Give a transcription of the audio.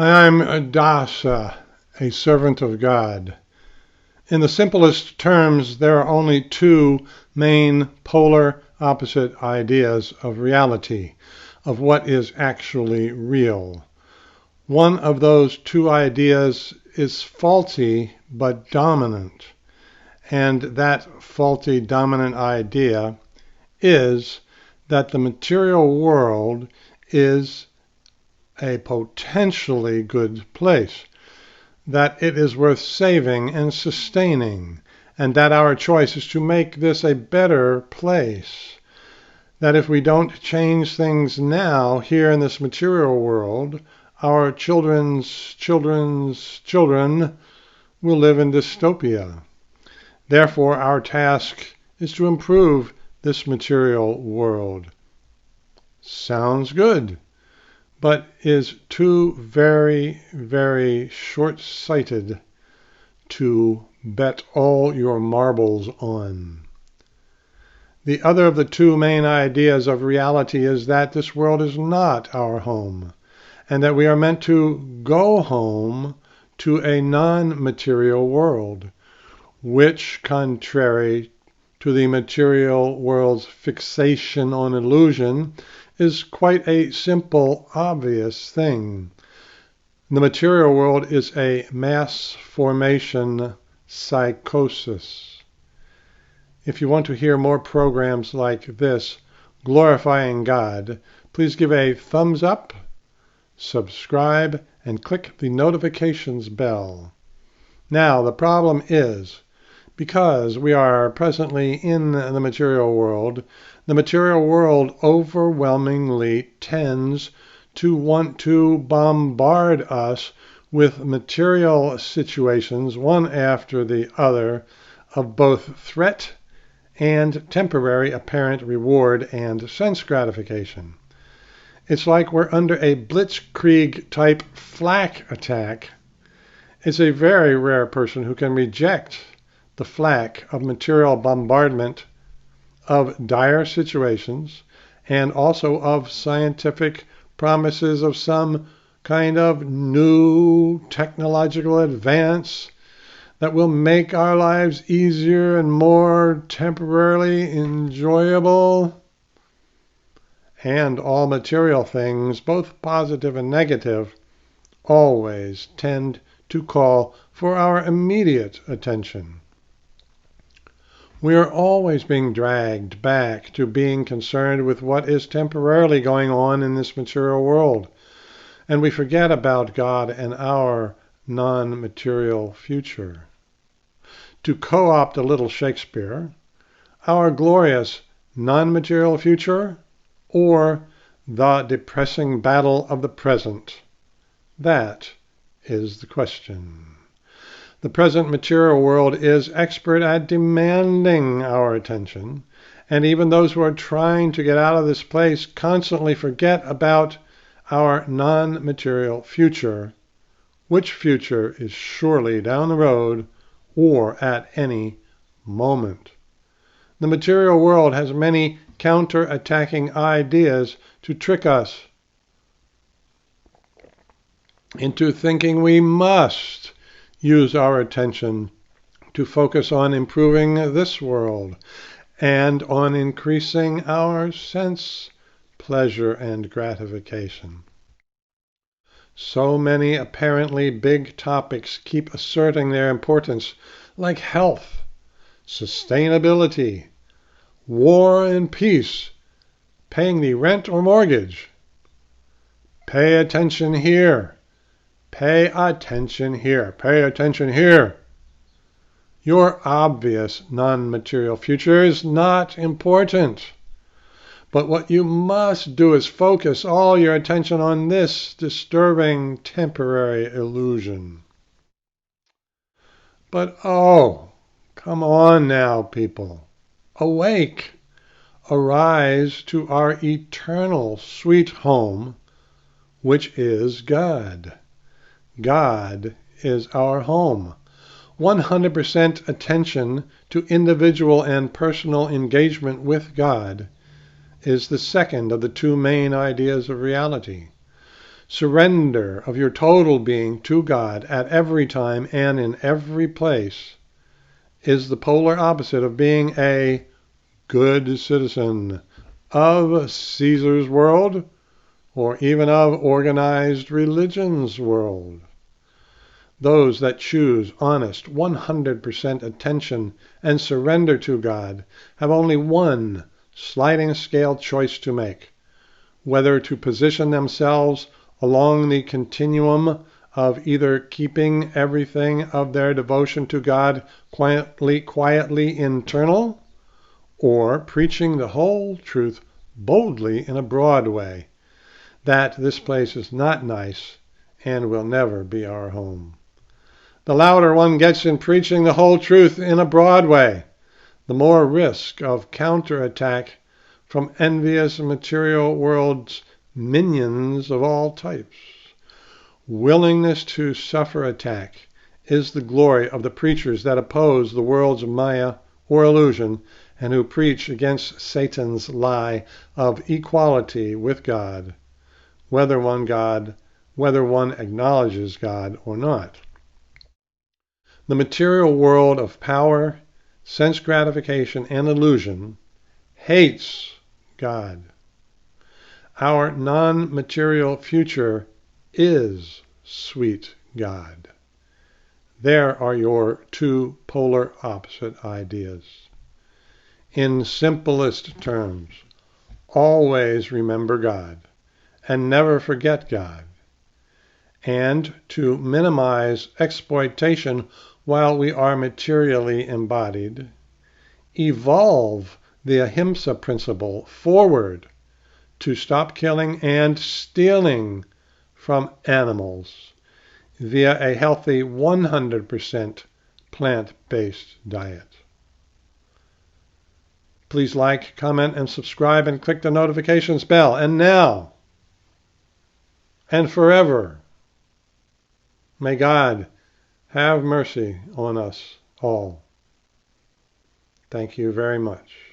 I am Dasa, a servant of God. In the simplest terms, there are only two main polar opposite ideas of reality, of what is actually real. One of those two ideas is faulty but dominant, and that faulty dominant idea is that the material world is a potentially good place, that it is worth saving and sustaining, and that our choice is to make this a better place. That if we don't change things now here in this material world, our children's children will live in dystopia. Therefore, our task is to improve this material world. Sounds good, but is too very, very short-sighted to bet all your marbles on. The other of the two main ideas of reality is that this world is not our home, and that we are meant to go home to a non-material world, which, contrary to the material world's fixation on illusion, is quite a simple, obvious thing. The material world is a mass formation psychosis. If you want to hear more programs like this, Glorifying God, please give a thumbs up, subscribe, and click the notifications bell. Now, the problem is, because we are presently in the material world overwhelmingly tends to want to bombard us with material situations, one after the other, of both threat and temporary apparent reward and sense gratification. It's like we're under a blitzkrieg-type flak attack. It's a very rare person who can reject the flak of material bombardment of dire situations and also of scientific promises of some kind of new technological advance that will make our lives easier and more temporarily enjoyable. And all material things, both positive and negative, always tend to call for our immediate attention. We are always being dragged back to being concerned with what is temporarily going on in this material world, and we forget about God and our non-material future. To co-opt a little Shakespeare, our glorious non-material future or the depressing battle of the present? That is the question. The present material world is expert at demanding our attention, and even those who are trying to get out of this place constantly forget about our non-material future, which future is surely down the road or at any moment. The material world has many counter-attacking ideas to trick us into thinking we must use our attention to focus on improving this world and on increasing our sense pleasure and gratification. So many apparently big topics keep asserting their importance, like health, sustainability, war and peace, paying the rent or mortgage. Pay attention here. Pay attention here. Pay attention here. Your obvious non-material future is not important. But what you must do is focus all your attention on this disturbing temporary illusion. But oh, come on now, people. Awake. Arise to our eternal sweet home, which is God. God is our home. 100% attention to individual and personal engagement with God is the second of the two main ideas of reality. surrender of your total being to God at every time and in every place is the polar opposite of being a good citizen of Caesar's world or even of organized religion's world. Those that choose honest 100% attention and surrender to God have only one sliding scale choice to make, whether to position themselves along the continuum of either keeping everything of their devotion to God quietly internal, or preaching the whole truth boldly in a broad way, that this place is not nice and will never be our home. The louder one gets in preaching the whole truth in a broad way, the more risk of counterattack from envious material world's minions of all types. Willingness to suffer attack is the glory of the preachers that oppose the world's Maya or illusion and who preach against Satan's lie of equality with God, whether one acknowledges God or not. The material world of power, sense gratification, and illusion hates God. Our non-material future is sweet God. There are your two polar opposite ideas. In simplest terms, always remember God and never forget God, and to minimize exploitation while we are materially embodied, evolve the Ahimsa principle forward to stop killing and stealing from animals via a healthy 100% plant-based diet. Please like, comment, and subscribe, and click the notifications bell. And now, and forever, may God have mercy on us all. Thank you very much.